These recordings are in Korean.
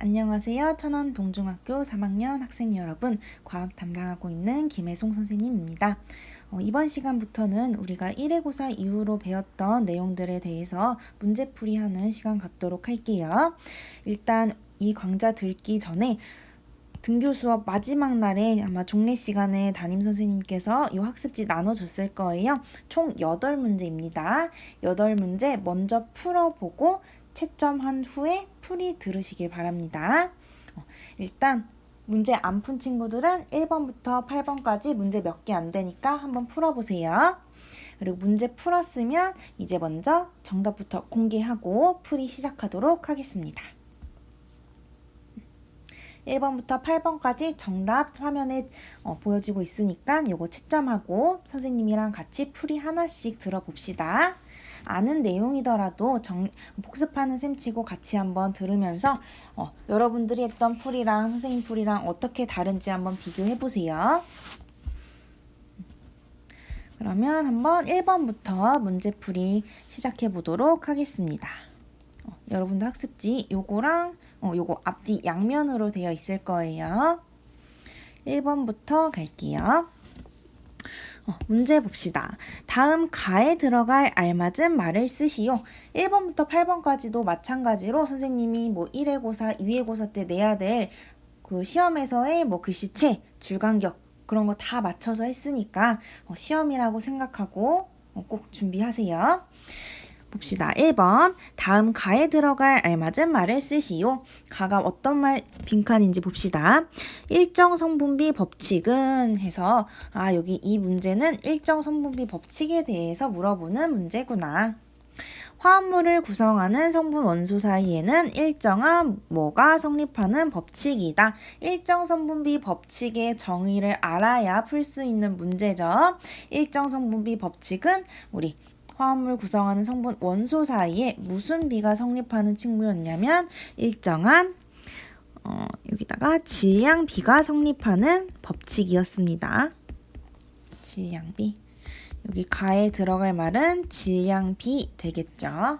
안녕하세요. 천원동중학교 3학년 학생 여러분, 과학 담당하고 있는 김혜송 선생님입니다. 이번 시간부터는 우리가 1회고사 이후로 배웠던 내용들에 대해서 문제풀이하는 시간 갖도록 할게요. 일단 이 강좌 듣기 전에 등교 수업 마지막 날에 아마 종례 시간에 담임 선생님께서 이 학습지 나눠줬을 거예요. 총 8문제입니다. 8문제 먼저 풀어보고 채점한 후에 풀이 들으시길 바랍니다. 일단 문제 안 푼 친구들은 1번부터 8번까지 문제 몇 개 안 되니까 한번 풀어보세요. 그리고 문제 풀었으면 이제 먼저 정답부터 공개하고 풀이 시작하도록 하겠습니다. 1번부터 8번까지 정답 화면에 보여지고 있으니까 요거 채점하고 선생님이랑 같이 풀이 하나씩 들어봅시다. 아는 내용이더라도 복습하는 셈 치고 같이 한번 들으면서 여러분들이 했던 풀이랑 선생님 풀이랑 어떻게 다른지 한번 비교해 보세요. 그러면 한번 1번부터 문제풀이 시작해 보도록 하겠습니다. 여러분들 학습지 요거랑 요거 앞뒤 양면으로 되어 있을 거예요. 1번부터 갈게요. 문제 봅시다. 다음 가에 들어갈 알맞은 말을 쓰시오. 1번부터 8번까지도 마찬가지로 선생님이 1회고사, 2회고사 때 내야 될 그 시험에서의 글씨체, 줄간격 그런 거 다 맞춰서 했으니까 시험이라고 생각하고 꼭 준비하세요. 봅시다. 1번 다음 가에 들어갈 알맞은 말을 쓰시오. 가가 어떤 말 빈칸인지 봅시다. 일정 성분비 법칙은 해서 여기 이 문제는 일정 성분비 법칙에 대해서 물어보는 문제구나. 화합물을 구성하는 성분 원소 사이에는 일정한 뭐가 성립하는 법칙이다. 일정 성분비 법칙의 정의를 알아야 풀 수 있는 문제죠. 일정 성분비 법칙은 우리 화합물 구성하는 성분 원소 사이에 무슨 비가 성립하는 친구였냐면 일정한 여기다가 질량비가 성립하는 법칙이었습니다. 질량비. 여기 가에 들어갈 말은 질량비 되겠죠.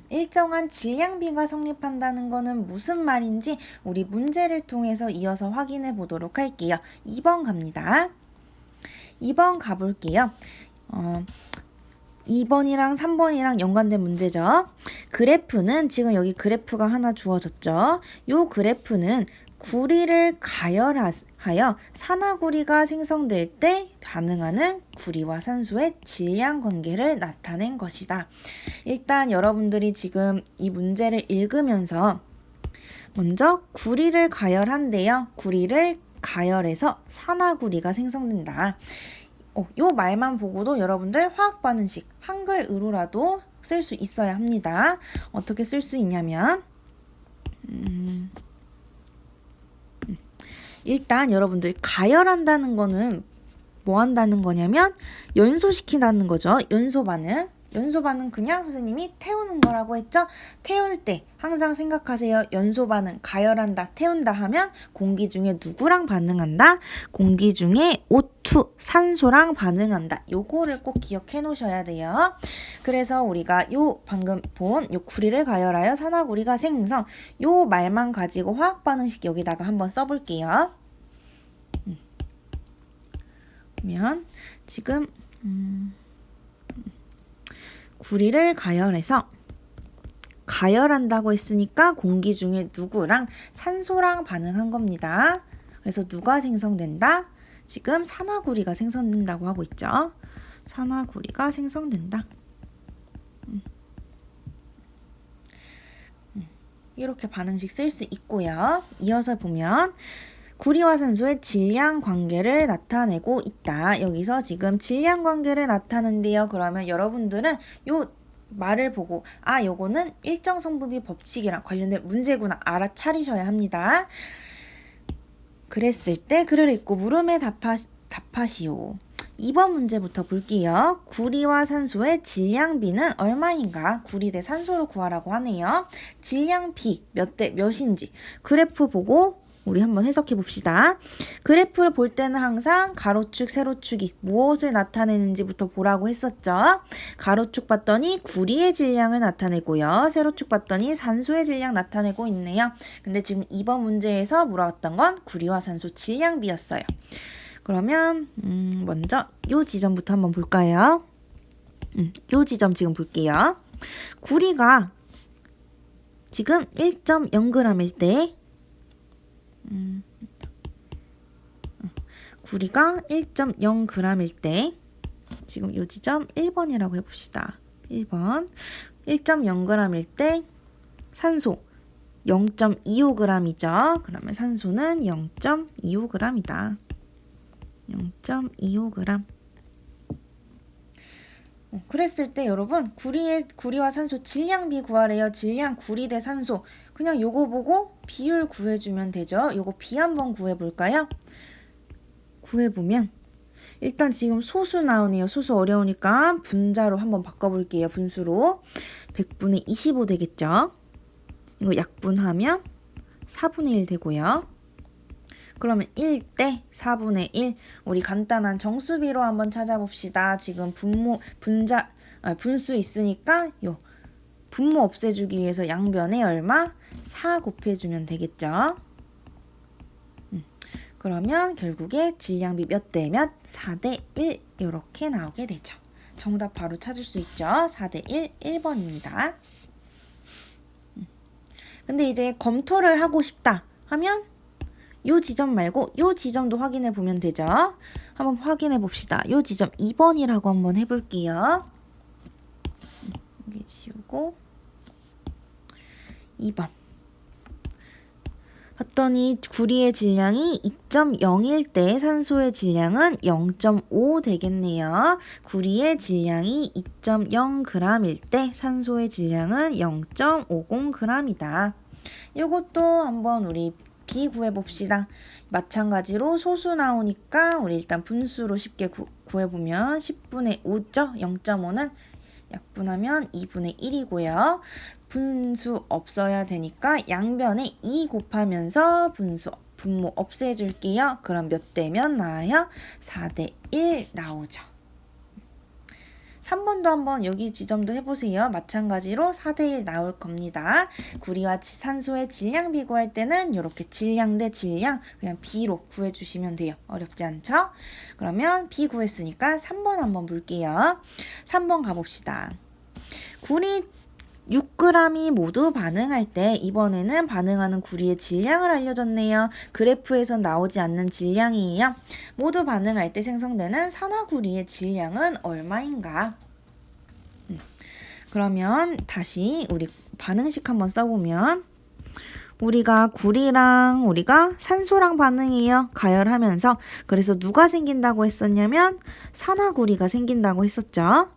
일정한 질량비가 성립한다는 거는 무슨 말인지 우리 문제를 통해서 이어서 확인해 보도록 할게요. 2번 갑니다. 2번 가볼게요. 2번이랑 3번이랑 연관된 문제죠. 그래프는 지금 여기 그래프가 하나 주어졌죠. 요 그래프는 구리를 가열하여 산화구리가 생성될 때 반응하는 구리와 산소의 질량 관계를 나타낸 것이다. 일단 여러분들이 지금 이 문제를 읽으면서 먼저 구리를 가열한대요. 구리를 가열해서 산화구리가 생성된다. 요 말만 보고도 여러분들 화학 반응식 한글으로라도 쓸 수 있어야 합니다. 어떻게 쓸 수 있냐면 일단 여러분들 가열한다는 거는 뭐 한다는 거냐면 연소시킨다는 거죠. 연소 반응. 연소 반응 그냥 선생님이 태우는 거라고 했죠. 태울 때 항상 생각하세요. 연소 반응 가열한다 태운다 하면 공기 중에 누구랑 반응한다? 공기 중에 O2 산소랑 반응한다. 요거를 꼭 기억해 놓으셔야 돼요. 그래서 우리가 요 방금 본 요 구리를 가열하여 산화구리가 생성 요 말만 가지고 화학 반응식 여기다가 한번 써볼게요. 그러면 지금 구리를 가열해서 가열한다고 했으니까 공기 중에 누구랑 산소랑 반응한 겁니다. 그래서 누가 생성된다? 지금 산화구리가 생성된다고 하고 있죠. 산화구리가 생성된다. 이렇게 반응식 쓸 수 있고요. 이어서 보면 구리와 산소의 질량 관계를 나타내고 있다. 여기서 지금 질량 관계를 나타낸대요. 그러면 여러분들은 요 말을 보고 요거는 일정 성분비 법칙이랑 관련된 문제구나 알아차리셔야 합니다. 그랬을 때 글을 읽고 물음에 답하시오. 2번 문제부터 볼게요. 구리와 산소의 질량비는 얼마인가? 구리 대 산소로 구하라고 하네요. 질량비 몇 대 몇인지 그래프 보고 우리 한번 해석해 봅시다. 그래프를 볼 때는 항상 가로축, 세로축이 무엇을 나타내는지부터 보라고 했었죠. 가로축 봤더니 구리의 질량을 나타내고요. 세로축 봤더니 산소의 질량 나타내고 있네요. 근데 지금 이번 문제에서 물어봤던 건 구리와 산소 질량비였어요. 그러면 먼저 요 지점부터 한번 볼까요? 요 지점 지금 볼게요. 구리가 지금 1.0g일 때 구리가 1.0g일 때 지금 요 지점 1번이라고 해봅시다. 1번 1.0g일 때 산소 0.25g이죠. 그러면 산소는 0.25g이다. 0.25g. 그랬을 때 여러분 구리와 산소 질량비 구하래요. 질량 구리 대 산소. 그냥 요거 보고 비율 구해주면 되죠. 요거 비 한번 구해볼까요? 구해보면 일단 지금 소수 나오네요. 소수 어려우니까 분자로 한번 바꿔볼게요. 분수로 100분의 25 되겠죠. 이거 약분하면 4분의 1 되고요. 그러면 1대 4분의 1. 우리 간단한 정수비로 한번 찾아봅시다. 지금 분수 있으니까 요 분모 없애주기 위해서 양변에 얼마? 4 곱해주면 되겠죠. 그러면 결국에 질량비 몇 대 몇? 4대 1 이렇게 나오게 되죠. 정답 바로 찾을 수 있죠. 4대 1, 1번입니다. 근데 이제 검토를 하고 싶다 하면 요 지점 말고 요 지점도 확인해 보면 되죠. 한번 확인해 봅시다. 요 지점 2번이라고 한번 해볼게요. 여기 지우고 2번. 봤더니 구리의 질량이 2.0일 때 산소의 질량은 0.5 되겠네요. 구리의 질량이 2.0g일 때 산소의 질량은 0.50g이다. 이것도 한번 우리 비구해봅시다. 마찬가지로 소수 나오니까 우리 일단 분수로 쉽게 구해보면 10분의 5죠. 0.5는 약분하면 2분의 1이고요. 분수 없어야 되니까 양변에 2 곱하면서 분모 없애줄게요. 그럼 몇 대면 나와요? 4대 1 나오죠. 3번도 한번 여기 지점도 해보세요. 마찬가지로 4대 1 나올 겁니다. 구리와 산소의 질량비 구할 때는 이렇게 질량 대 질량 그냥 비로 구해주시면 돼요. 어렵지 않죠? 그러면 비 구했으니까 3번 한번 볼게요. 3번 가봅시다. 구리 6g이 모두 반응할 때 이번에는 반응하는 구리의 질량을 알려줬네요. 그래프에선 나오지 않는 질량이에요. 모두 반응할 때 생성되는 산화구리의 질량은 얼마인가? 그러면 다시 우리 반응식 한번 써보면 우리가 구리랑 우리가 산소랑 반응해요. 가열하면서. 그래서 누가 생긴다고 했었냐면 산화구리가 생긴다고 했었죠.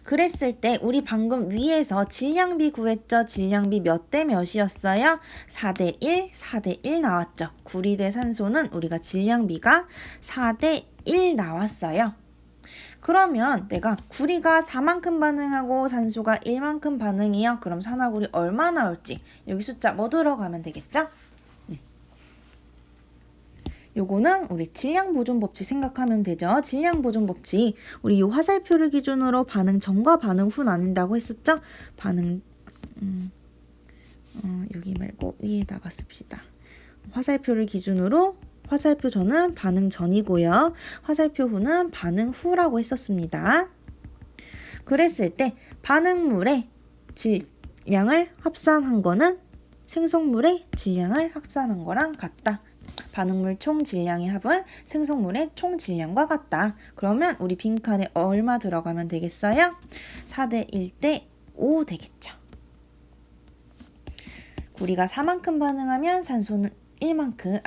그랬을 때 우리 방금 위에서 질량비 구했죠. 질량비 몇 대 몇이었어요? 4대 1, 4대 1 나왔죠. 구리 대 산소는 우리가 질량비가 4대 1 나왔어요. 그러면 내가 구리가 4만큼 반응하고 산소가 1만큼 반응해요. 그럼 산화구리 얼마 나올지 여기 숫자 뭐 들어가면 되겠죠? 요거는 우리 질량보존법칙 생각하면 되죠. 질량보존법칙. 우리 요 화살표를 기준으로 반응 전과 반응 후 나눈다고 했었죠? 반응 여기 말고 위에다가 씁시다. 화살표를 기준으로 화살표 전은 반응 전이고요. 화살표 후는 반응 후라고 했었습니다. 그랬을 때 반응물의 질량을 합산한 거는 생성물의 질량을 합산한 거랑 같다. 반응물 총 질량의 합은 생성물의 총 질량과 같다. 그러면 우리 빈칸에 얼마 들어가면 되겠어요? 4대 1대 5 되겠죠. 구리가 4만큼 반응하면 산소는 1만큼,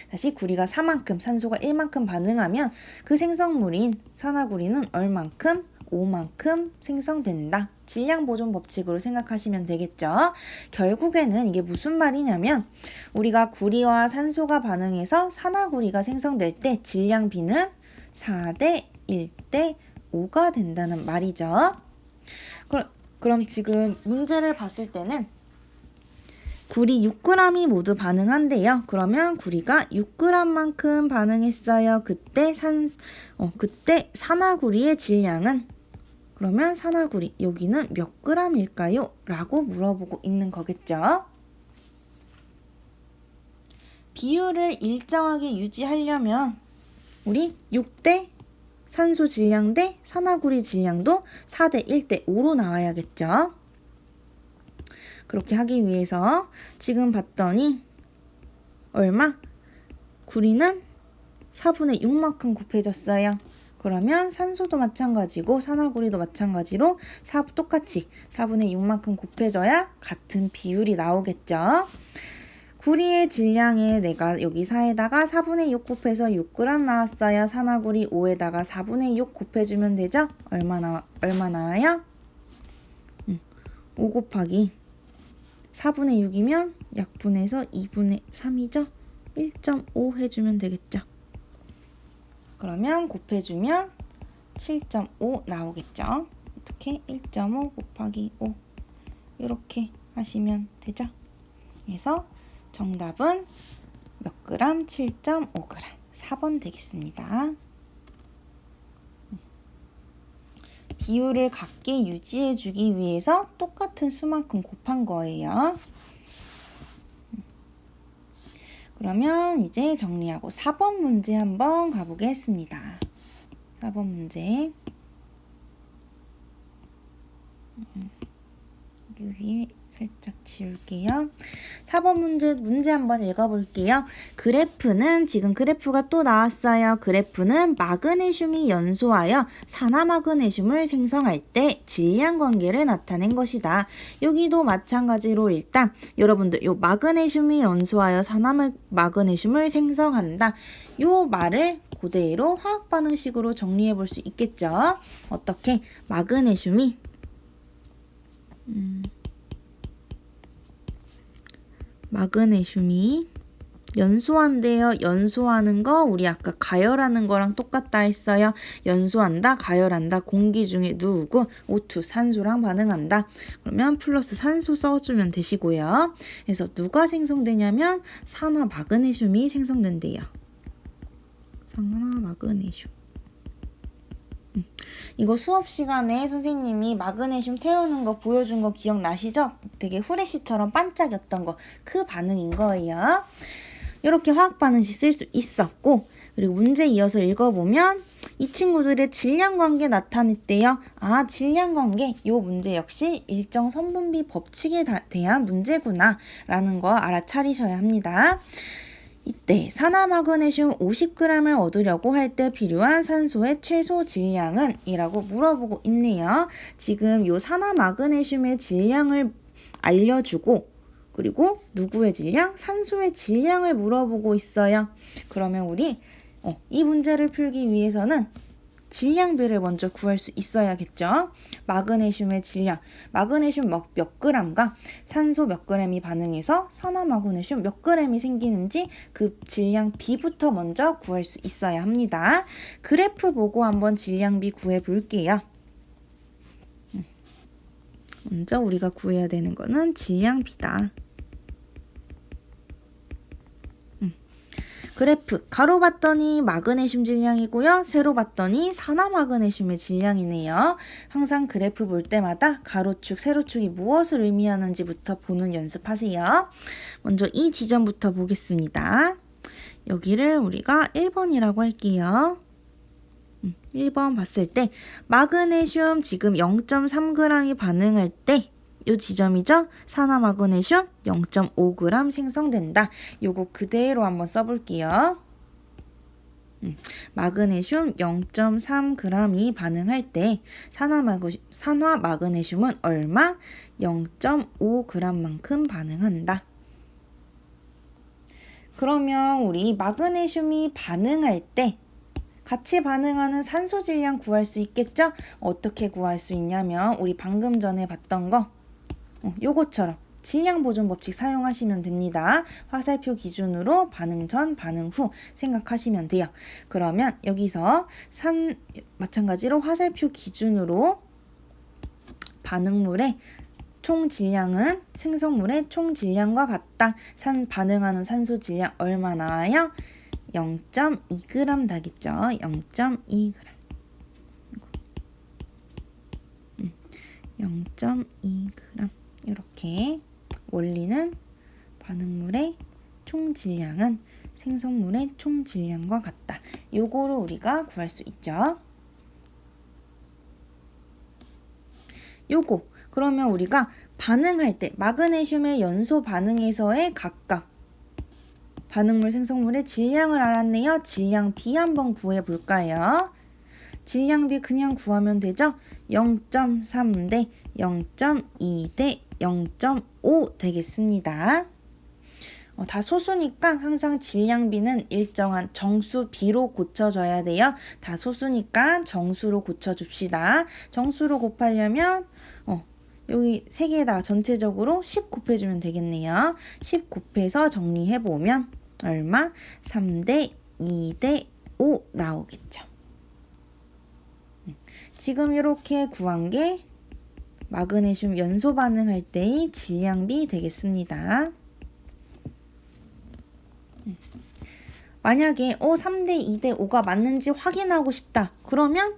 다시 구리가 4만큼, 산소가 1만큼 반응하면 그 생성물인 산화구리는 얼만큼? 5만큼 생성된다. 질량 보존 법칙으로 생각하시면 되겠죠. 결국에는 이게 무슨 말이냐면 우리가 구리와 산소가 반응해서 산화구리가 생성될 때 질량비는 4대 1대 5가 된다는 말이죠. 그럼 지금 문제를 봤을 때는 구리 6g이 모두 반응한대요. 그러면 구리가 6g만큼 반응했어요. 그때 산화구리의 질량은, 그러면 산화구리 여기는 몇 g일까요? 라고 물어보고 있는 거겠죠. 비율을 일정하게 유지하려면 우리 6대 산소 질량 대 산화구리 질량도 4대 1대 5로 나와야겠죠. 그렇게 하기 위해서 지금 봤더니 얼마? 구리는 4분의 6만큼 곱해졌어요. 그러면 산소도 마찬가지고 산화구리도 마찬가지로 똑같이 4분의 6만큼 곱해져야 같은 비율이 나오겠죠. 구리의 질량에 내가 여기 4에다가 4분의 6 곱해서 6g 나왔어요. 산화구리 5에다가 4분의 6 곱해주면 되죠? 얼마 나와요? 5 곱하기 4분의 6이면 약분해서 2분의 3이죠? 1.5 해주면 되겠죠? 그러면 곱해주면 7.5 나오겠죠? 이렇게 1.5 곱하기 5 이렇게 하시면 되죠? 그래서 정답은 몇 그램? 7.5g 4번 되겠습니다. 비율을 같게 유지해주기 위해서 똑같은 수만큼 곱한 거예요. 그러면 이제 정리하고 4번 문제 한번 가보겠습니다. 4번 문제. 여기 위에 살짝 지울게요. 4번 문제 한번 읽어볼게요. 그래프는 지금 그래프가 또 나왔어요. 그래프는 마그네슘이 연소하여 산화마그네슘을 생성할 때 질량 관계를 나타낸 것이다. 여기도 마찬가지로 일단 여러분들 요 마그네슘이 연소하여 산화마그네슘을 생성한다. 요 말을 그대로 화학 반응식으로 정리해 볼 수 있겠죠. 어떻게? 마그네슘이 연소한대요. 연소하는 거 우리 아까 가열하는 거랑 똑같다 했어요. 연소한다, 가열한다. 공기 중에 누우고 O2 산소랑 반응한다. 그러면 플러스 산소 써주면 되시고요. 그래서 누가 생성되냐면 산화마그네슘이 생성된대요. 산화마그네슘. 이거 수업 시간에 선생님이 마그네슘 태우는 거 보여준 거 기억나시죠? 되게 후레쉬처럼 반짝였던 거, 그 반응인 거예요. 이렇게 화학 반응식 쓸 수 있었고, 그리고 문제 이어서 읽어보면 이 친구들의 질량 관계 나타냈대요. 아, 질량 관계, 이 문제 역시 일정 선분비 법칙에 대한 문제구나 라는 거 알아차리셔야 합니다. 이때 산화마그네슘 50g을 얻으려고 할 때 필요한 산소의 최소 질량은? 이라고 물어보고 있네요. 지금 요 산화마그네슘의 질량을 알려주고 그리고 누구의 질량? 산소의 질량을 물어보고 있어요. 그러면 우리 이 문제를 풀기 위해서는 질량비를 먼저 구할 수 있어야겠죠. 마그네슘의 질량, 마그네슘 몇 g과 산소 몇 g이 반응해서 산화마그네슘 몇 g이 생기는지 그 질량비부터 먼저 구할 수 있어야 합니다. 그래프 보고 한번 질량비 구해 볼게요. 먼저 우리가 구해야 되는 거는 질량비다. 그래프 가로 봤더니 마그네슘 질량이고요. 세로 봤더니 산화마그네슘의 질량이네요. 항상 그래프 볼 때마다 가로축, 세로축이 무엇을 의미하는지부터 보는 연습하세요. 먼저 이 지점부터 보겠습니다. 여기를 우리가 1번이라고 할게요. 1번 봤을 때 마그네슘 지금 0.3g이 반응할 때 요 지점이죠? 산화마그네슘 0.5g 생성된다. 요거 그대로 한번 써볼게요. 마그네슘 0.3g이 반응할 때 산화마그네슘은 얼마? 0.5g만큼 반응한다. 그러면 우리 마그네슘이 반응할 때 같이 반응하는 산소 질량 구할 수 있겠죠? 어떻게 구할 수 있냐면 우리 방금 전에 봤던 거 요것처럼 질량 보존 법칙 사용하시면 됩니다. 화살표 기준으로 반응 전, 반응 후 생각하시면 돼요. 그러면 여기서 마찬가지로 화살표 기준으로 반응물에 총 질량은 생성물의 총 질량과 같다. 반응하는 산소 질량 얼마 나와요? 0.2g 나겠죠. 0.2g. 0.2g. 이렇게 원리는 반응물의 총 질량은 생성물의 총 질량과 같다. 요거로 우리가 구할 수 있죠. 요거 그러면 우리가 반응할 때 마그네슘의 연소 반응에서의 각각 반응물 생성물의 질량을 알았네요. 질량 B 한번 구해 볼까요? 질량 B 그냥 구하면 되죠. 0.3 대 0.2 대 0.5 되겠습니다. 다 소수니까 항상 질량 B는 일정한 정수 B로 고쳐줘야 돼요. 다 소수니까 정수로 고쳐줍시다. 정수로 곱하려면 여기 3개에다가 전체적으로 10 곱해주면 되겠네요. 10 곱해서 정리해보면 얼마? 3대 2대 5 나오겠죠. 지금 이렇게 구한 게 마그네슘 연소 반응할 때의 질량 B 되겠습니다. 만약에 3대 2대 5가 맞는지 확인하고 싶다. 그러면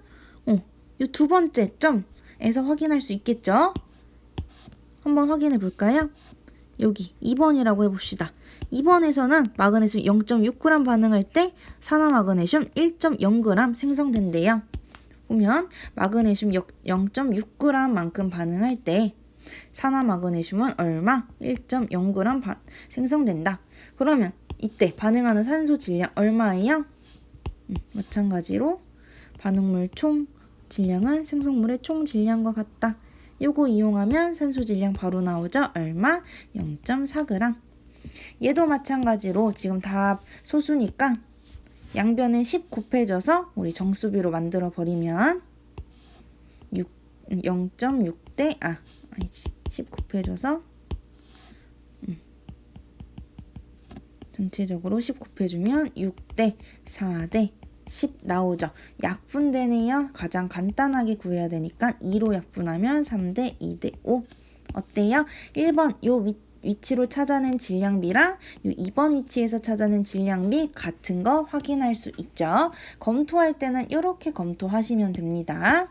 이 두 번째 점에서 확인할 수 있겠죠? 한번 확인해 볼까요? 여기 2번이라고 해봅시다. 2번에서는 마그네슘 0.6g 반응할 때 산화마그네슘 1.0g 생성된대요. 보면 마그네슘 0.6g 만큼 반응할 때 산화마그네슘은 얼마? 1.0g 생성된다. 그러면 이때 반응하는 산소 질량 얼마예요? 마찬가지로 반응물 총 질량은 생성물의 총 질량과 같다. 요거 이용하면 산소 질량 바로 나오죠? 얼마? 0.4g. 얘도 마찬가지로 지금 다 소수니까 양변에 10 곱해줘서 우리 정수비로 만들어 버리면 0.6대 아니지 10 곱해줘서 전체적으로 10 곱해주면 6대 4대 10 나오죠. 약분되네요. 가장 간단하게 구해야 되니까 2로 약분하면 3대 2대 5 어때요? 1번 요 위치로 찾아낸 질량비랑 요 2번 위치에서 찾아낸 질량비 같은 거 확인할 수 있죠. 검토할 때는 이렇게 검토하시면 됩니다.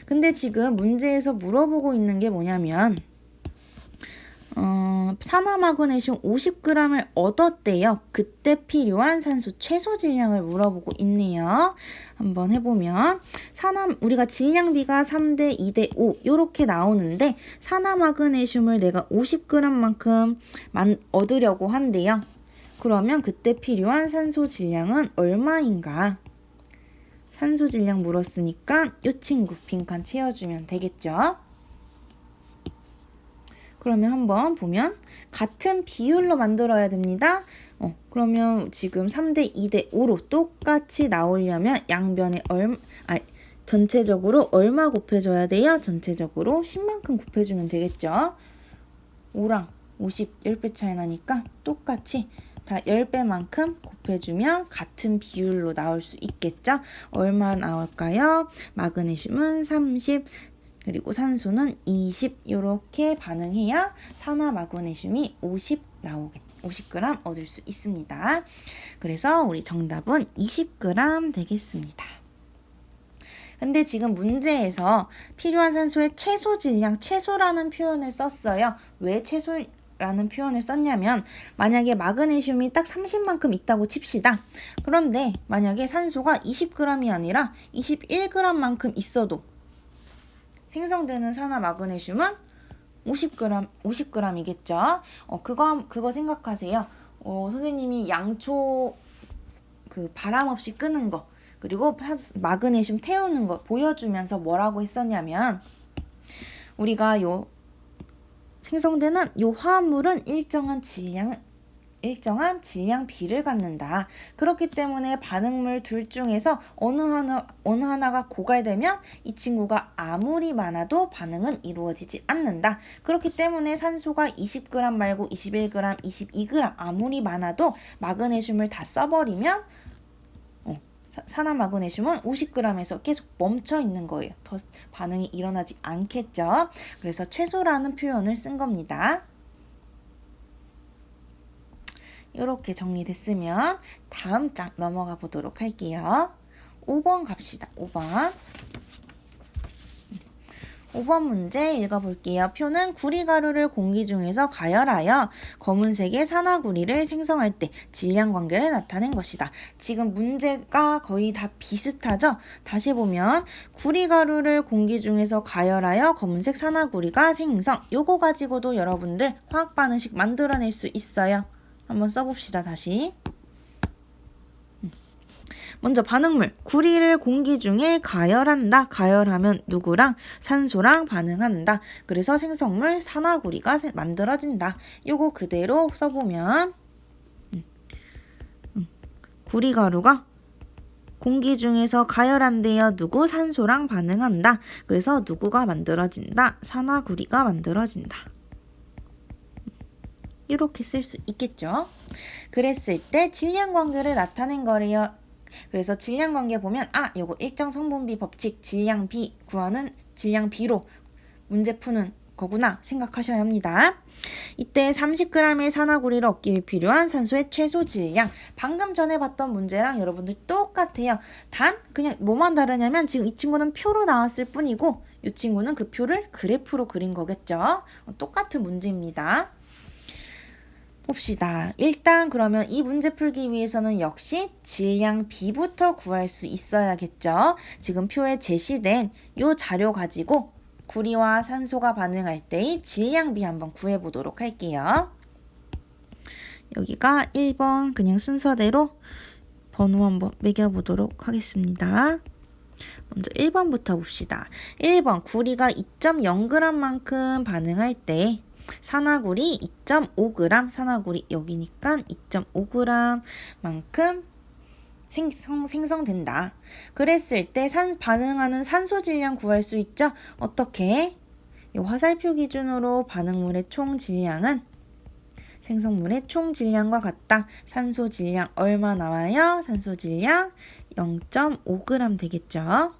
근데 지금 문제에서 물어보고 있는 게 뭐냐면 산화마그네슘 50g을 얻었대요. 그때 필요한 산소 최소 질량을 물어보고 있네요. 한번 해보면 우리가 질량비가 3대 2대 5 이렇게 나오는데 산화마그네슘을 내가 50g만큼 얻으려고 한대요. 그러면 그때 필요한 산소 질량은 얼마인가? 산소 질량 물었으니까 이 친구 빈칸 채워주면 되겠죠. 그러면 한번 보면 같은 비율로 만들어야 됩니다. 그러면 지금 3대 2대 5로 똑같이 나오려면 양변에 전체적으로 얼마 곱해줘야 돼요? 전체적으로 10만큼 곱해주면 되겠죠. 5랑 50 10배 차이 나니까 똑같이 다 10배만큼 곱해주면 같은 비율로 나올 수 있겠죠. 얼마 나올까요? 마그네슘은 30 그리고 산소는 20 이렇게 반응해야 산화마그네슘이 50g 얻을 수 있습니다. 그래서 우리 정답은 20g 되겠습니다. 근데 지금 문제에서 필요한 산소의 최소 질량, 최소라는 표현을 썼어요. 왜 최소라는 표현을 썼냐면 만약에 마그네슘이 딱 30만큼 있다고 칩시다. 그런데 만약에 산소가 20g이 아니라 21g만큼 있어도 생성되는 산화마그네슘은 50g이겠죠. 그거 생각하세요. 선생님이 양초 바람 없이 끄는 거 그리고 마그네슘 태우는 거 보여주면서 뭐라고 했었냐면 우리가 생성되는 요 화합물은 일정한 질량비를 갖는다. 그렇기 때문에 반응물 둘 중에서 어느 하나가 고갈되면 이 친구가 아무리 많아도 반응은 이루어지지 않는다. 그렇기 때문에 산소가 20g 말고 21g, 22g 아무리 많아도 마그네슘을 다 써버리면 산화마그네슘은 50g에서 계속 멈춰 있는 거예요. 더 반응이 일어나지 않겠죠. 그래서 최소라는 표현을 쓴 겁니다. 이렇게 정리됐으면 다음 장 넘어가 보도록 할게요. 5번 갑시다. 5번 문제 읽어볼게요. 표는 구리가루를 공기 중에서 가열하여 검은색의 산화구리를 생성할 때 질량 관계를 나타낸 것이다. 지금 문제가 거의 다 비슷하죠? 다시 보면 구리가루를 공기 중에서 가열하여 검은색 산화구리가 생성. 요거 가지고도 여러분들 화학 반응식 만들어낼 수 있어요. 한번 써봅시다. 다시. 먼저 반응물, 구리를 공기 중에 가열한다. 가열하면 누구랑? 산소랑 반응한다. 그래서 생성물 산화구리가 만들어진다. 요거 그대로 써보면 구리가루가 공기 중에서 가열한대요. 누구? 산소랑 반응한다. 그래서 누구가 만들어진다? 산화구리가 만들어진다. 이렇게 쓸 수 있겠죠. 그랬을 때 질량 관계를 나타낸 거래요. 그래서 질량 관계 보면 요거 일정 성분비 법칙 질량 B 구하는 질량 B로 문제 푸는 거구나 생각하셔야 합니다. 이때 30g의 산화구리를 얻기 위해 필요한 산소의 최소 질량. 방금 전에 봤던 문제랑 여러분들 똑같아요. 단 그냥 뭐만 다르냐면 지금 이 친구는 표로 나왔을 뿐이고 이 친구는 그 표를 그래프로 그린 거겠죠. 똑같은 문제입니다. 봅시다. 일단 그러면 이 문제 풀기 위해서는 역시 질량 B부터 구할 수 있어야겠죠. 지금 표에 제시된 이 자료 가지고 구리와 산소가 반응할 때의 질량 B 한번 구해보도록 할게요. 여기가 1번 그냥 순서대로 번호 한번 매겨보도록 하겠습니다. 먼저 1번부터 봅시다. 1번 구리가 2.0g만큼 반응할 때 산화구리 2.5g, 산화구리 여기니까 2.5g만큼 생성된다. 그랬을 때 반응하는 산소 질량 구할 수 있죠? 어떻게? 이 화살표 기준으로 반응물의 총 질량은 생성물의 총 질량과 같다. 산소 질량 얼마 나와요? 산소 질량 0.5g 되겠죠?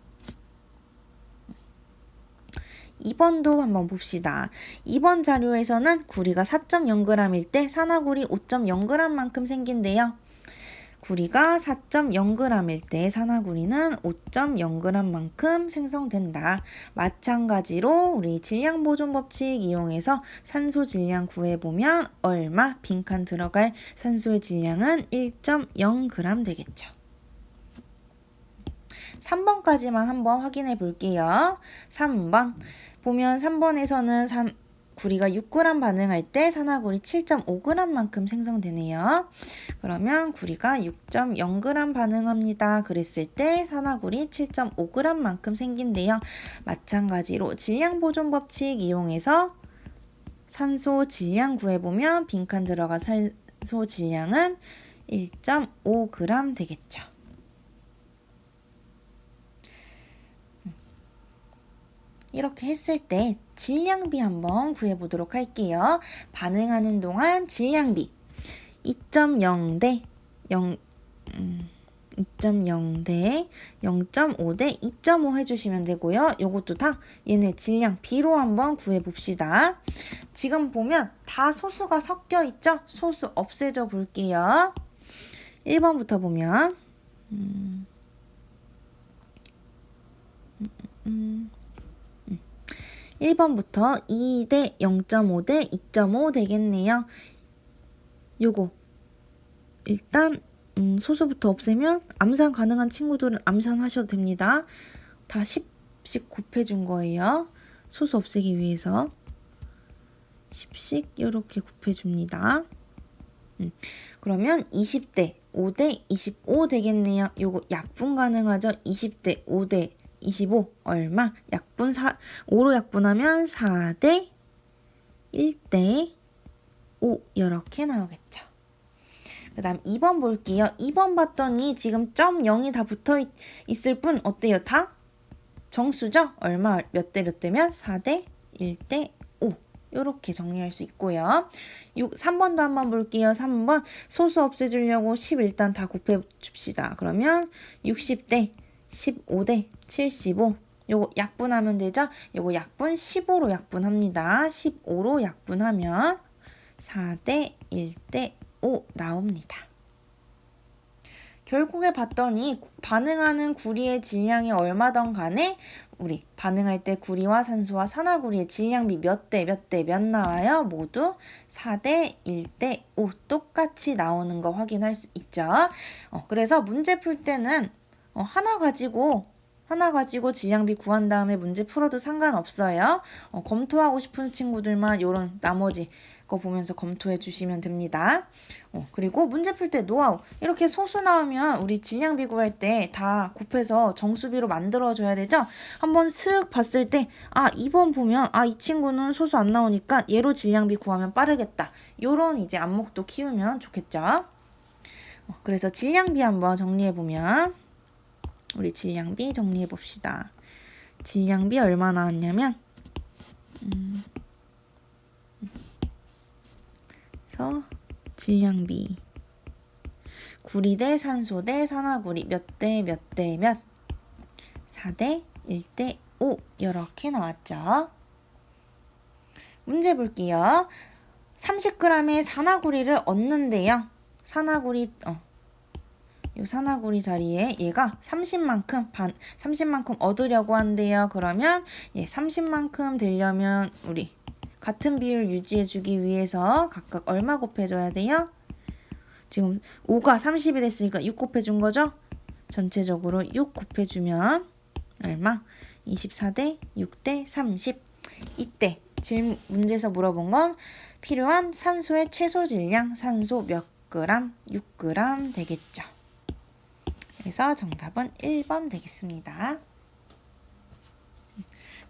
2번도 한번 봅시다. 2번 자료에서는 구리가 4.0g일 때 산화구리 5.0g만큼 생긴대요. 구리가 4.0g일 때 산화구리는 5.0g만큼 생성된다. 마찬가지로 우리 질량보존 법칙 이용해서 산소 질량 구해보면 얼마? 빈칸 들어갈 산소의 질량은 1.0g 되겠죠. 3번까지만 한번 확인해 볼게요. 3번 보면 3번에서는 구리가 6g 반응할 때 산화구리 7.5g만큼 생성되네요. 그러면 구리가 6.0g 반응합니다. 그랬을 때 산화구리 7.5g만큼 생긴대요. 마찬가지로 질량보존 법칙 이용해서 산소 질량 구해보면 빈칸 들어간 산소 질량은 1.5g 되겠죠. 이렇게 했을 때 질량비 한번 구해보도록 할게요. 반응하는 동안 질량비 2.0 대 2.0 대 0.5 대 2.5 해주시면 되고요. 요것도 다 얘네 질량 B로 한번 구해봅시다. 지금 보면 다 소수가 섞여 있죠? 소수 없애줘 볼게요. 1번부터 보면 1번부터 2 대 0.5 대 2.5 되겠네요. 요거 일단 소수부터 없애면 암산 가능한 친구들은 암산하셔도 됩니다. 다 10씩 곱해준 거예요. 소수 없애기 위해서 10씩 이렇게 곱해줍니다. 그러면 20대 5대 25 되겠네요. 요거 약분 가능하죠. 20대 5대 25 얼마? 약분 5로 약분하면 4대 1대 5 이렇게 나오겠죠. 그 다음 2번 볼게요. 2번 봤더니 지금 점 0이 다 붙어 있을 뿐 어때요? 다 정수죠? 얼마 몇 대 몇 대면 4대 1대 5 이렇게 정리할 수 있고요. 3번도 한번 볼게요. 3번 소수 없애주려고 10 일단 다 곱해줍시다. 그러면 60대 15대 75 요거 약분하면 되죠? 요거 약분 15로 약분합니다. 15로 약분하면 4대 1대 5 나옵니다. 결국에 봤더니 반응하는 구리의 질량이 얼마든 간에 우리 반응할 때 구리와 산소와 산화구리의 질량비 몇 대 몇 나와요? 모두 4대 1대 5 똑같이 나오는 거 확인할 수 있죠. 그래서 문제 풀 때는 하나 가지고 질량비 구한 다음에 문제 풀어도 상관없어요. 검토하고 싶은 친구들만 요런 나머지 거 보면서 검토해 주시면 됩니다. 그리고 문제 풀 때 노하우. 이렇게 소수 나오면 우리 질량비 구할 때 다 곱해서 정수비로 만들어줘야 되죠. 한번 슥 봤을 때 2번 보면 이 친구는 소수 안 나오니까 얘로 질량비 구하면 빠르겠다. 요런 이제 안목도 키우면 좋겠죠. 그래서 질량비 한번 정리해 보면 우리 질량비 정리해 봅시다. 질량비 얼마 나왔냐면 그래서 질량비 구리 대 산소 대 산화구리 몇 대 몇 4대 1대 5 이렇게 나왔죠. 문제 볼게요. 30g의 산화구리를 얻는데요. 산화구리 이 산화구리 자리에 얘가 30만큼 얻으려고 한대요. 그러면 30만큼 되려면 우리 같은 비율 유지해주기 위해서 각각 얼마 곱해줘야 돼요? 지금 5가 30이 됐으니까 6 곱해준 거죠? 전체적으로 6 곱해주면 얼마? 24대 6대 30. 이때 문제에서 물어본 건 필요한 산소의 최소 질량, 산소 몇 그램? 6g 되겠죠. 그래서 정답은 1번 되겠습니다.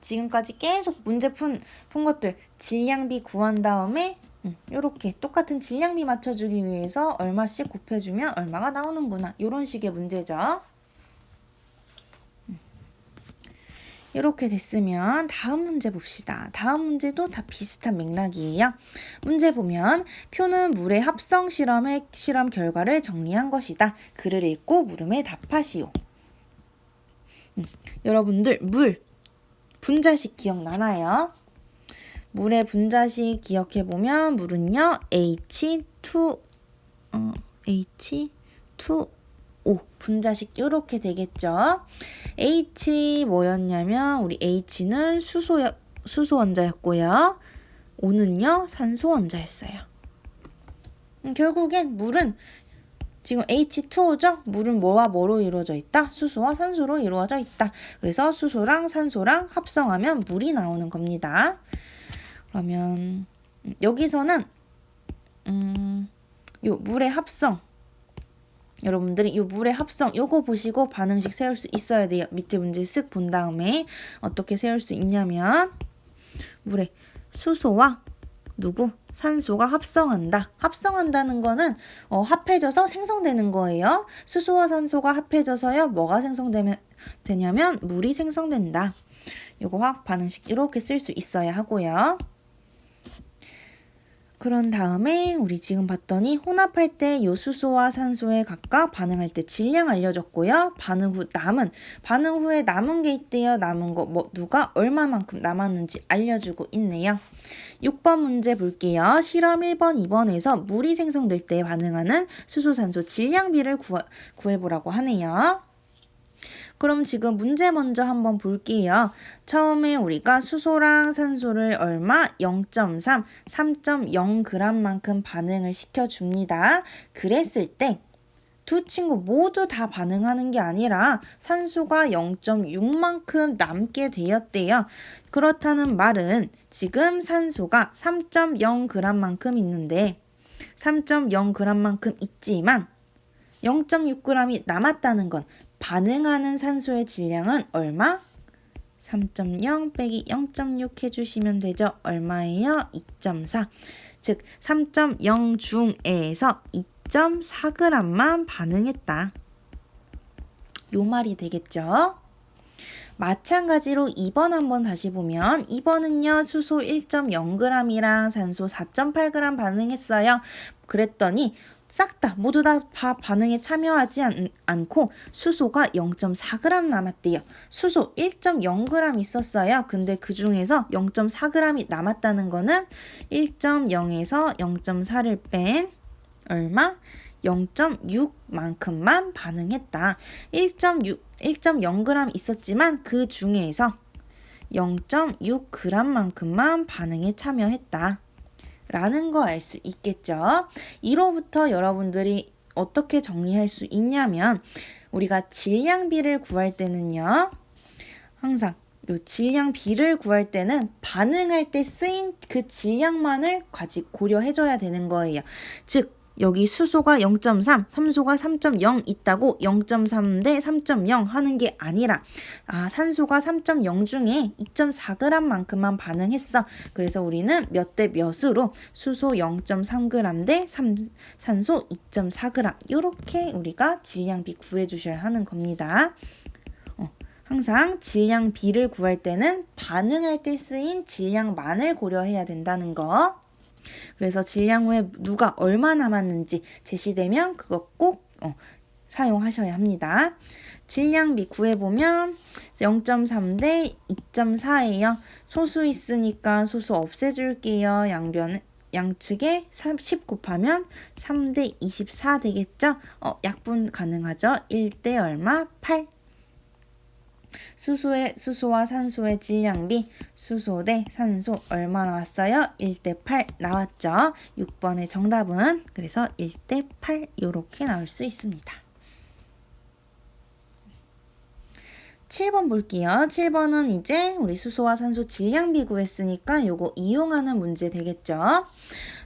지금까지 계속 문제 푼 것들 질량비 구한 다음에 이렇게 똑같은 질량비 맞춰주기 위해서 얼마씩 곱해주면 얼마가 나오는구나. 이런 식의 문제죠. 이렇게 됐으면 다음 문제 봅시다. 다음 문제도 다 비슷한 맥락이에요. 문제 보면 표는 물의 합성 실험 결과를 정리한 것이다. 글을 읽고 물음에 답하시오. 여러분들 물 분자식 기억나나요? 물의 분자식 기억해보면 물은요 H2O 분자식 이렇게 되겠죠. H 뭐였냐면 우리 H는 수소 원자였고요. O는요 산소 원자였어요. 결국엔 물은 지금 H2O죠? 물은 뭐와 뭐로 이루어져 있다? 수소와 산소로 이루어져 있다. 그래서 수소랑 산소랑 합성하면 물이 나오는 겁니다. 그러면 여기서는 요 물의 합성 여러분들이 이 물의 합성 요거 보시고 반응식 세울 수 있어야 돼요. 밑에 문제 쓱 본 다음에 어떻게 세울 수 있냐면 물의 수소와 산소가 합성한다. 합성한다는 거는 합해져서 생성되는 거예요. 수소와 산소가 합해져서요. 뭐가 생성되냐면 물이 생성된다. 요거 화학 반응식 이렇게 쓸 수 있어야 하고요. 그런 다음에 우리 지금 봤더니 혼합할 때 요 수소와 산소에 각각 반응할 때 질량 알려줬고요. 반응 후에 남은 게 있대요. 남은 거 누가 얼마만큼 남았는지 알려주고 있네요. 6번 문제 볼게요. 실험 1번, 2번에서 물이 생성될 때 반응하는 수소, 산소 질량비를 구해보라고 하네요. 그럼 지금 문제 먼저 한번 볼게요. 처음에 우리가 수소랑 산소를 얼마? 0.3, 3.0g만큼 반응을 시켜줍니다. 그랬을 때 두 친구 모두 다 반응하는 게 아니라 산소가 0.6만큼 남게 되었대요. 그렇다는 말은 지금 산소가 3.0g만큼 있는데 3.0g만큼 있지만 0.6g이 남았다는 건 반응하는 산소의 질량은 얼마? 3.0 빼기 0.6 해주시면 되죠. 얼마예요? 2.4. 즉 3.0 중에서 2.4g만 반응했다. 요 말이 되겠죠. 마찬가지로 2번 한번 다시 보면 2번은요. 수소 1.0g이랑 산소 4.8g 반응했어요. 그랬더니 싹 다 모두 다 반응에 참여하지 않고 수소가 0.4g 남았대요. 수소 1.0g 있었어요. 근데 그 중에서 0.4g이 남았다는 거는 1.0에서 0.4를 뺀 얼마? 0.6만큼만 반응했다. 1.0g 있었지만 그 중에서 0.6g만큼만 반응에 참여했다. 라는 거 알 수 있겠죠. 이로부터 여러분들이 어떻게 정리할 수 있냐면 우리가 질량비를 구할 때는요. 항상 요 질량비를 구할 때는 반응할 때 쓰인 그 질량만을 고려해줘야 되는 거예요. 즉 여기 수소가 0.3, 산소가 3.0 있다고 0.3 대 3.0 하는 게 아니라 산소가 3.0 중에 2.4g만큼만 반응했어. 그래서 우리는 몇 대 몇으로 수소 0.3g 대 산소 2.4g 이렇게 우리가 질량비 구해주셔야 하는 겁니다. 항상 질량비를 구할 때는 반응할 때 쓰인 질량만을 고려해야 된다는 거. 그래서 질량 후에 누가 얼마 남았는지 제시되면 그거 꼭 사용하셔야 합니다. 질량비 구해보면 0.3 대 2.4예요. 소수 있으니까 소수 없애줄게요. 양측에 10 곱하면 3 대 24 되겠죠? 약분 가능하죠? 1대 얼마? 8. 수소와 산소의 질량비, 수소 대 산소 얼마 나왔어요? 1대 8 나왔죠. 6번의 정답은 그래서 1대 8 이렇게 나올 수 있습니다. 7번 볼게요. 7번은 이제 우리 수소와 산소 질량비 구했으니까 요거 이용하는 문제 되겠죠.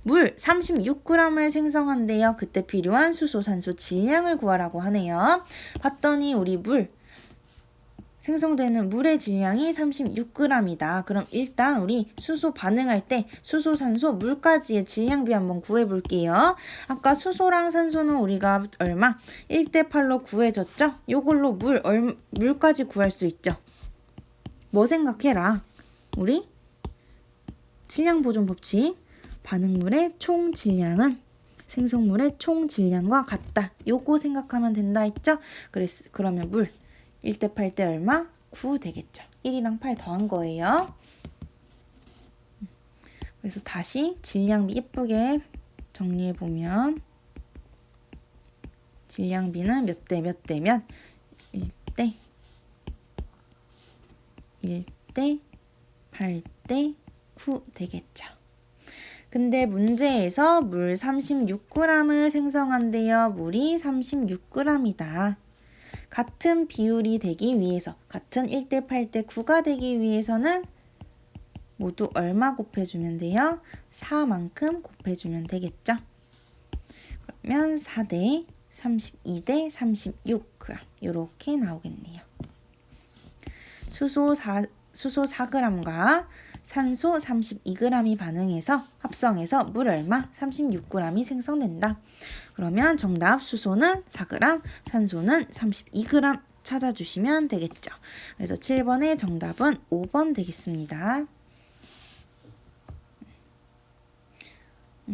물 36g을 생성한대요. 그때 필요한 수소, 산소 질량을 구하라고 하네요. 봤더니 우리 생성되는 물의 질량이 36g이다. 그럼 일단 우리 수소 반응할 때 수소, 산소, 물까지의 질량비 한번 구해볼게요. 아까 수소랑 산소는 우리가 얼마? 1대 8로 구해졌죠? 요걸로 물까지 구할 수 있죠. 뭐 생각해라? 우리 질량보존 법칙. 반응물의 총 질량은 생성물의 총 질량과 같다. 요거 생각하면 된다 했죠? 그러면 물 1대 8대 얼마? 9 되겠죠. 1이랑 8 더한 거예요. 그래서 다시 질량비 예쁘게 정리해보면 질량비는 몇 대 몇 대면 1대 8대 9 되겠죠. 근데 문제에서 물 36g을 생성한대요. 물이 36g이다. 같은 비율이 되기 위해서, 같은 1대 8대 9가 되기 위해서는 모두 얼마 곱해주면 돼요? 4만큼 곱해주면 되겠죠? 그러면 4대 32대 36g 이렇게 나오겠네요. 수소 4g과 산소 32g이 반응해서 합성해서 물 얼마? 36g이 생성된다. 그러면 정답 수소는 4g, 산소는 32g 찾아주시면 되겠죠. 그래서 7번의 정답은 5번 되겠습니다.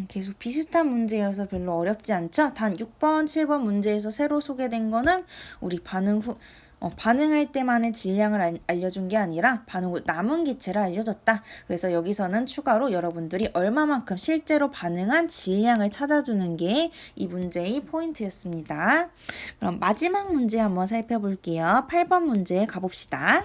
계속 비슷한 문제여서 별로 어렵지 않죠? 단 6번, 7번 문제에서 새로 소개된 거는 우리 반응할 때만의 질량을 알려준 게 아니라 반응 후 남은 기체를 알려줬다. 그래서 여기서는 추가로 여러분들이 얼마만큼 실제로 반응한 질량을 찾아주는 게 이 문제의 포인트였습니다. 그럼 마지막 문제 한번 살펴볼게요. 8번 문제 가봅시다.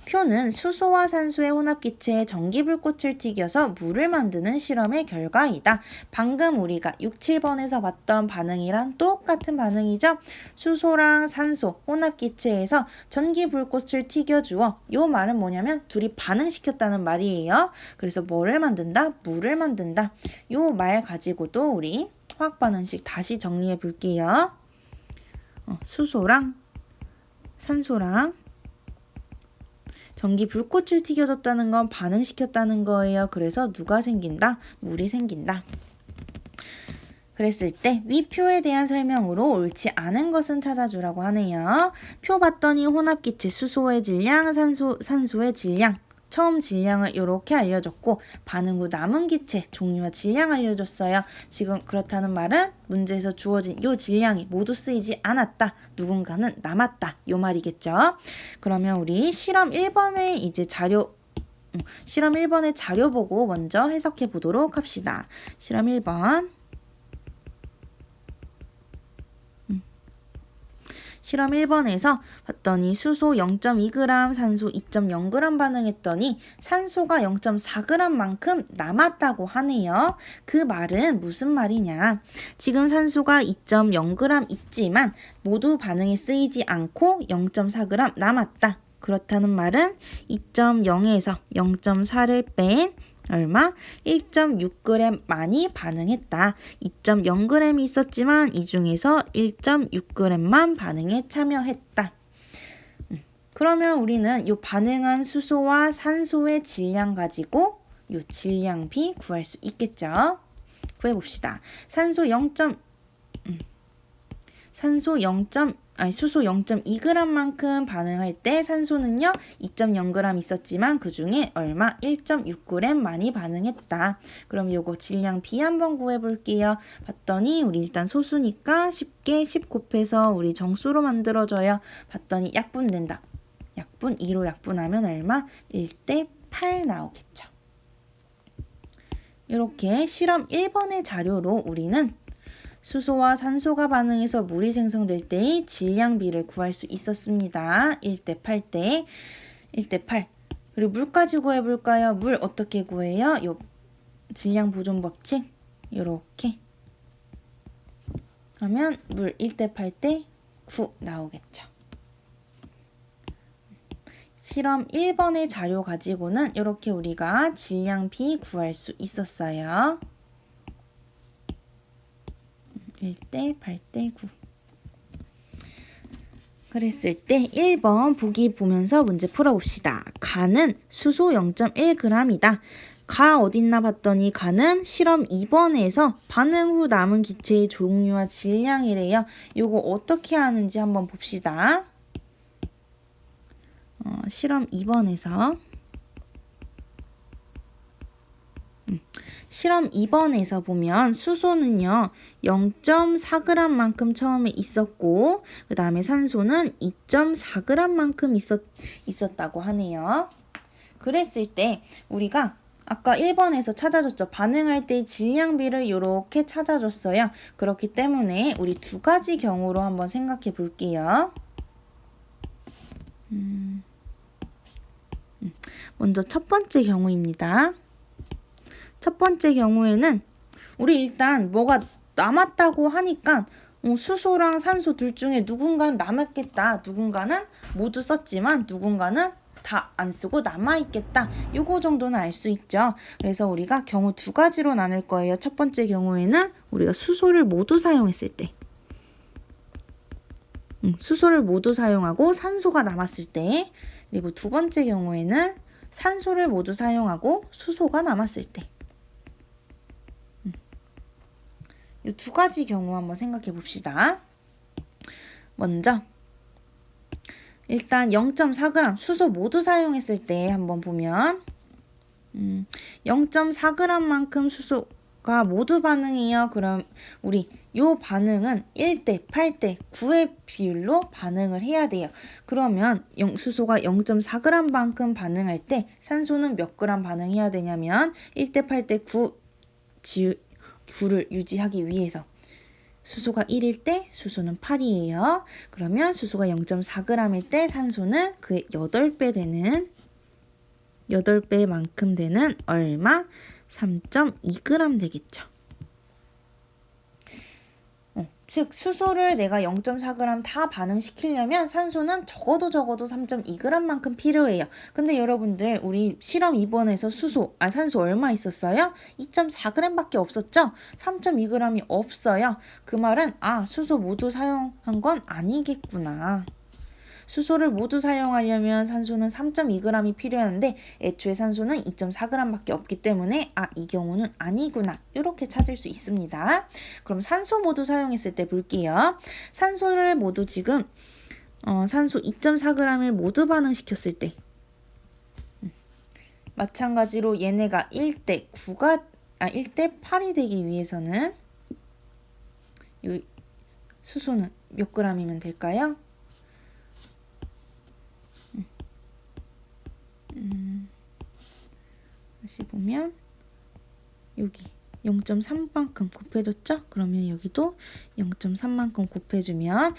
표는 수소와 산소의 혼합기체에 전기불꽃을 튀겨서 물을 만드는 실험의 결과이다. 방금 우리가 6, 7번에서 봤던 반응이랑 똑같은 반응이죠. 수소랑 산소 혼합기체에서 전기불꽃을 튀겨주어 요 말은 뭐냐면 둘이 반응시켰다는 말이에요. 그래서 뭐를 만든다? 물을 만든다. 요 말 가지고도 우리 화학반응식 다시 정리해 볼게요. 수소랑 산소랑 전기 불꽃을 튀겨줬다는 건 반응시켰다는 거예요. 그래서 누가 생긴다? 물이 생긴다. 그랬을 때 위 표에 대한 설명으로 옳지 않은 것은 찾아주라고 하네요. 표 봤더니 혼합기체 수소의 질량, 산소의 질량, 처음 질량을 이렇게 알려줬고 반응 후 남은 기체 종류와 질량 알려줬어요. 지금 그렇다는 말은 문제에서 주어진 요 질량이 모두 쓰이지 않았다. 누군가는 남았다. 요 말이겠죠. 그러면 우리 실험 1번의 자료 보고 먼저 해석해 보도록 합시다. 실험 1번. 실험 1번에서 봤더니 수소 0.2g, 산소 2.0g 반응했더니 산소가 0.4g만큼 남았다고 하네요. 그 말은 무슨 말이냐? 지금 산소가 2.0g 있지만 모두 반응에 쓰이지 않고 0.4g 남았다. 그렇다는 말은 2.0에서 0.4를 뺀 얼마? 1.6g 많이 반응했다. 2.0g이 있었지만 이 중에서 1.6g만 반응에 참여했다. 그러면 우리는 이 반응한 수소와 산소의 질량 가지고 이 질량비 구할 수 있겠죠? 구해봅시다. 수소 0.2g만큼 반응할 때 산소는요 2.0g 있었지만 그 중에 얼마 1.6g 많이 반응했다. 그럼 요거 질량 B 한번 구해볼게요. 봤더니 우리 일단 소수니까 쉽게 10 곱해서 우리 정수로 만들어줘요. 봤더니 약분 된다. 약분 2로 약분하면 얼마? 1대 8 나오겠죠. 이렇게 실험 1번의 자료로 우리는 수소와 산소가 반응해서 물이 생성될 때의 질량비를 구할 수 있었습니다. 1대 8대 1대 8. 그리고 물까지 구해볼까요? 물 어떻게 구해요? 요 질량 보존 법칙 이렇게 하면 물 1대 8대 9 나오겠죠. 실험 1번의 자료 가지고는 이렇게 우리가 질량비 구할 수 있었어요. 1대 8대 9. 그랬을 때 1번 보기 보면서 문제 풀어봅시다. 가는 수소 0.1g이다. 가 어딨나 봤더니 가는 실험 2번에서 반응 후 남은 기체의 종류와 질량이래요. 이거 어떻게 하는지 한번 봅시다. 실험 2번에서 실험 2번에서 보면 수소는요 0.4g만큼 처음에 있었고 그 다음에 산소는 2.4g만큼 있었다고 하네요. 그랬을 때 우리가 아까 1번에서 찾아줬죠. 반응할 때 질량비를 이렇게 찾아줬어요. 그렇기 때문에 우리 두 가지 경우로 한번 생각해 볼게요. 먼저 첫 번째 경우입니다. 첫 번째 경우에는 우리 일단 뭐가 남았다고 하니까 수소랑 산소 둘 중에 누군가는 남았겠다. 누군가는 모두 썼지만 누군가는 다 안 쓰고 남아있겠다. 요거 정도는 알 수 있죠. 그래서 우리가 경우 두 가지로 나눌 거예요. 첫 번째 경우에는 우리가 수소를 모두 사용했을 때 수소를 모두 사용하고 산소가 남았을 때 그리고 두 번째 경우에는 산소를 모두 사용하고 수소가 남았을 때 이 두 가지 경우 한번 생각해 봅시다. 먼저 일단 0.4g 수소 모두 사용했을 때 한번 보면 0.4g만큼 수소가 모두 반응해요. 그럼 우리 요 반응은 1대 8대 9의 비율로 반응을 해야 돼요. 그러면 수소가 0.4g만큼 반응할 때 산소는 몇 g 반응해야 되냐면 1대 8대 9를 유지하기 위해서 수소가 1일 때 수소는 8이에요. 그러면 수소가 0.4g일 때 산소는 그의 8배 되는 8배만큼 되는 얼마? 3.2g 되겠죠. 즉 수소를 내가 0.4g 다 반응시키려면 산소는 적어도 3.2g만큼 필요해요. 근데 여러분들 우리 실험 2번에서 산소 얼마 있었어요? 2.4g밖에 없었죠? 3.2g이 없어요. 그 말은 수소 모두 사용한 건 아니겠구나. 수소를 모두 사용하려면 산소는 3.2g이 필요한데 애초에 산소는 2.4g밖에 없기 때문에 이 경우는 아니구나 이렇게 찾을 수 있습니다. 그럼 산소 모두 사용했을 때 볼게요. 산소를 모두 지금 산소 2.4g을 모두 반응시켰을 때 마찬가지로 얘네가 1대 8이 되기 위해서는 요 수소는 몇 g이면 될까요? 다시 보면 여기 0.3만큼 곱해줬죠? 그러면 여기도 0.3만큼 곱해주면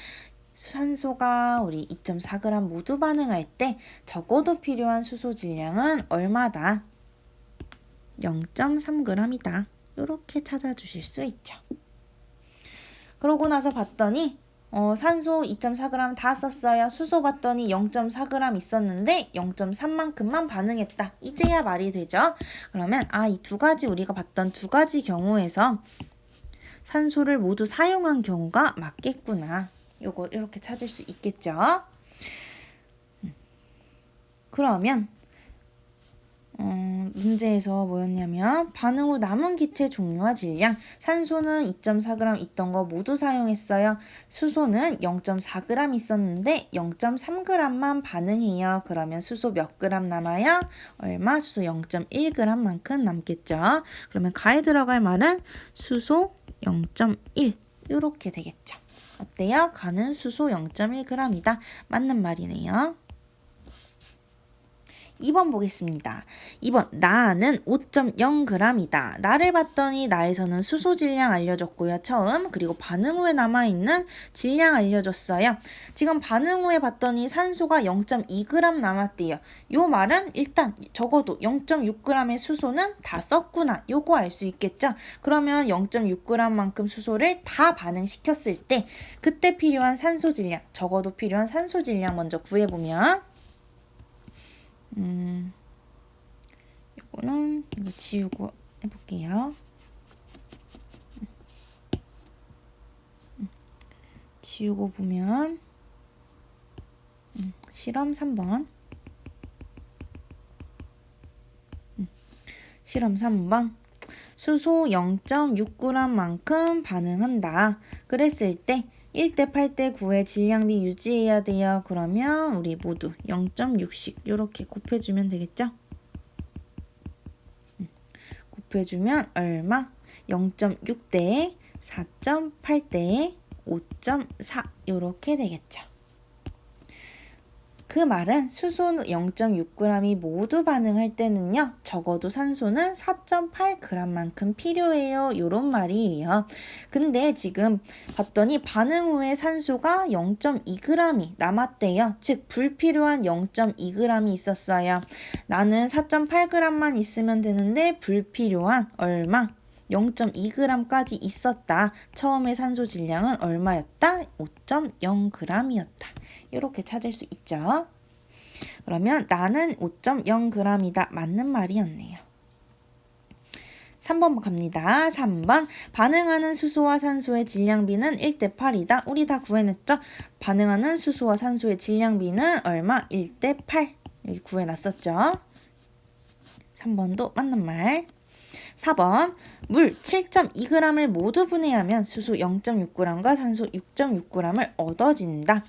산소가 우리 2.4g 모두 반응할 때 적어도 필요한 수소 질량은 얼마다? 0.3g이다. 이렇게 찾아주실 수 있죠. 그러고 나서 봤더니 산소 2.4g 다 썼어요. 수소 봤더니 0.4g 있었는데 0.3만큼만 반응했다. 이제야 말이 되죠. 그러면 이 두 가지 우리가 봤던 두 가지 경우에서 산소를 모두 사용한 경우가 맞겠구나. 요거 이렇게 찾을 수 있겠죠. 그러면 문제에서 뭐였냐면 반응 후 남은 기체 종류와 질량 산소는 2.4g 있던 거 모두 사용했어요. 수소는 0.4g 있었는데 0.3g만 반응해요. 그러면 수소 몇 g 남아요? 얼마? 수소 0.1g만큼 남겠죠. 그러면 가에 들어갈 말은 수소 0.1 이렇게 되겠죠. 어때요? 가는 수소 0.1g이다. 맞는 말이네요. 2번 보겠습니다. 2번 나는 5.0g이다. 나를 봤더니 나에서는 수소 질량 알려줬고요. 처음. 그리고 반응 후에 남아있는 질량 알려줬어요. 지금 반응 후에 봤더니 산소가 0.2g 남았대요. 요 말은 일단 적어도 0.6g의 수소는 다 썼구나. 요거 알 수 있겠죠? 그러면 0.6g만큼 수소를 다 반응시켰을 때 그때 필요한 산소 질량, 적어도 필요한 산소 질량 먼저 구해보면 이거는 이거 지우고 해볼게요. 지우고 보면 실험 3번 실험 3번 수소 0.6g만큼 반응한다. 그랬을 때 1대 8대 9의 질량비 유지해야 돼요. 그러면 우리 모두 0.6씩 이렇게 곱해주면 되겠죠? 곱해주면 얼마? 0.6대 4.8대 5.4 이렇게 되겠죠. 그 말은 수소 0.6g이 모두 반응할 때는요. 적어도 산소는 4.8g만큼 필요해요. 이런 말이에요. 근데 지금 봤더니 반응 후에 산소가 0.2g이 남았대요. 즉 불필요한 0.2g이 있었어요. 나는 4.8g만 있으면 되는데 불필요한 얼마? 0.2g까지 있었다. 처음에 산소 질량은 얼마였다? 5.0g이었다. 이렇게 찾을 수 있죠. 그러면 나는 5.0g이다. 맞는 말이었네요. 3번 갑니다. 3번 반응하는 수소와 산소의 질량비는 1대 8이다. 우리 다 구해냈죠? 반응하는 수소와 산소의 질량비는 얼마? 1대 8. 여기 구해놨었죠? 3번도 맞는 말. 4번 물 7.2g을 모두 분해하면 수소 0.6g과 산소 6.6g을 얻어진다.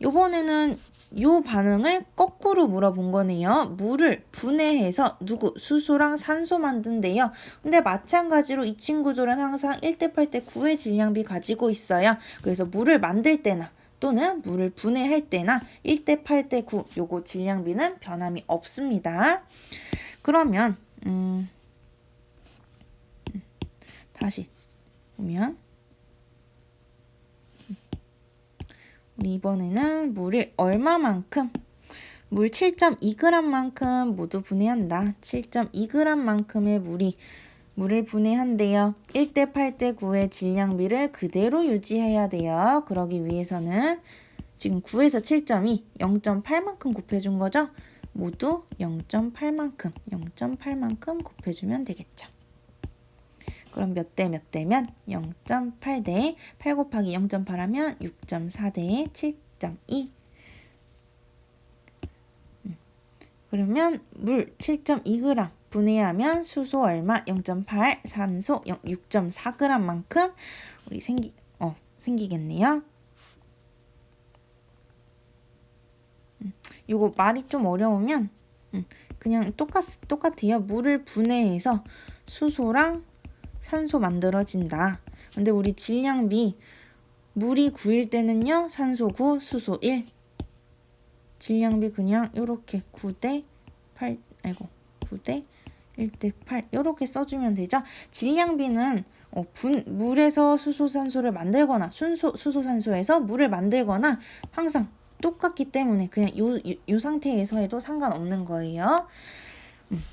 요번에는 요 반응을 거꾸로 물어본 거네요. 물을 분해해서 수소랑 산소 만든대요. 근데 마찬가지로 이 친구들은 항상 1대 8대 9의 질량비 가지고 있어요. 그래서 물을 만들 때나 또는 물을 분해할 때나 1대 8대 9 요거 질량비는 변함이 없습니다. 그러면 다시 보면 우리 이번에는 물을 얼마만큼 물 7.2g만큼 모두 분해한다. 7.2g만큼의 물을 분해한대요. 1대 8대 9의 질량비를 그대로 유지해야 돼요. 그러기 위해서는 지금 9에서 7.2, 0.8만큼 곱해준 거죠? 모두 0.8만큼 곱해주면 되겠죠. 그럼 몇 대 몇 대면 0.8대 8 곱하기 0.8 하면 6.4대 7.2 그러면 물 7.2g 분해하면 수소 얼마? 0.8, 산소 6.4g만큼 우리 생기겠네요. 요거 말이 좀 어려우면 그냥 똑같아요. 물을 분해해서 수소랑 산소 만들어진다. 근데 우리 질량비 물이 9일 때는요. 산소 9, 수소 1. 질량비 그냥 요렇게 9대 1대 8 요렇게 써주면 되죠. 질량비는 물에서 수소산소를 만들거나 수소산소에서 물을 만들거나 항상 똑같기 때문에 그냥 요 상태에서 해도 상관없는 거예요.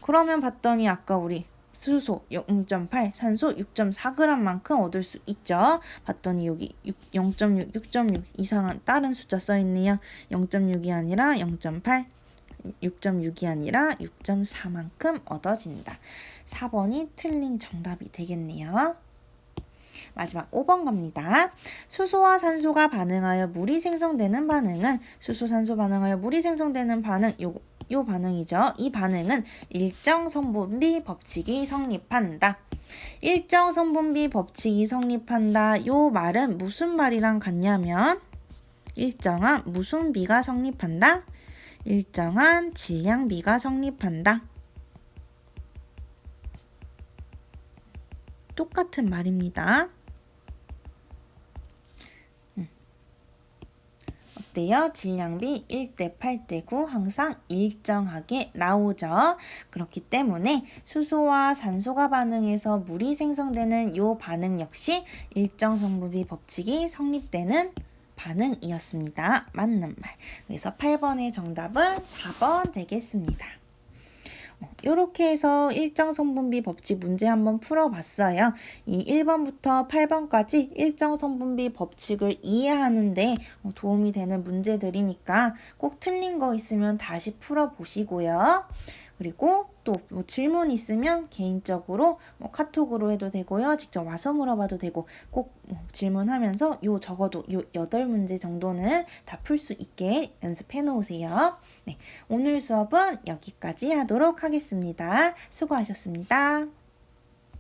그러면 봤더니 아까 우리 수소 0.8, 산소 6.4g만큼 얻을 수 있죠. 봤더니 여기 0.6, 6.6 이상한 다른 숫자 써있네요. 0.6이 아니라 0.8, 6.6이 아니라 6.4만큼 얻어진다. 4번이 틀린 정답이 되겠네요. 마지막 5번 갑니다. 수소와 산소가 반응하여 물이 생성되는 반응은 수소, 산소 반응하여 물이 생성되는 반응 요 반응이죠. 이 반응은 일정 성분비 법칙이 성립한다. 일정 성분비 법칙이 성립한다. 요 말은 무슨 말이랑 같냐면 일정한 무슨 비가 성립한다? 일정한 질량비가 성립한다. 똑같은 말입니다. 어때요? 질량비 1대 8대 9 항상 일정하게 나오죠. 그렇기 때문에 수소와 산소가 반응해서 물이 생성되는 이 반응 역시 일정 성분비 법칙이 성립되는 반응이었습니다. 맞는 말. 그래서 8번의 정답은 4번 되겠습니다. 이렇게 해서 일정 성분비 법칙 문제 한번 풀어봤어요. 이 1번부터 8번까지 일정 성분비 법칙을 이해하는데 도움이 되는 문제들이니까 꼭 틀린 거 있으면 다시 풀어보시고요. 그리고 또 뭐 질문 있으면 개인적으로 카톡으로 해도 되고요. 직접 와서 물어봐도 되고 꼭 질문하면서 적어도 8문제 정도는 다 풀 수 있게 연습해 놓으세요. 네, 오늘 수업은 여기까지 하도록 하겠습니다. 수고하셨습니다.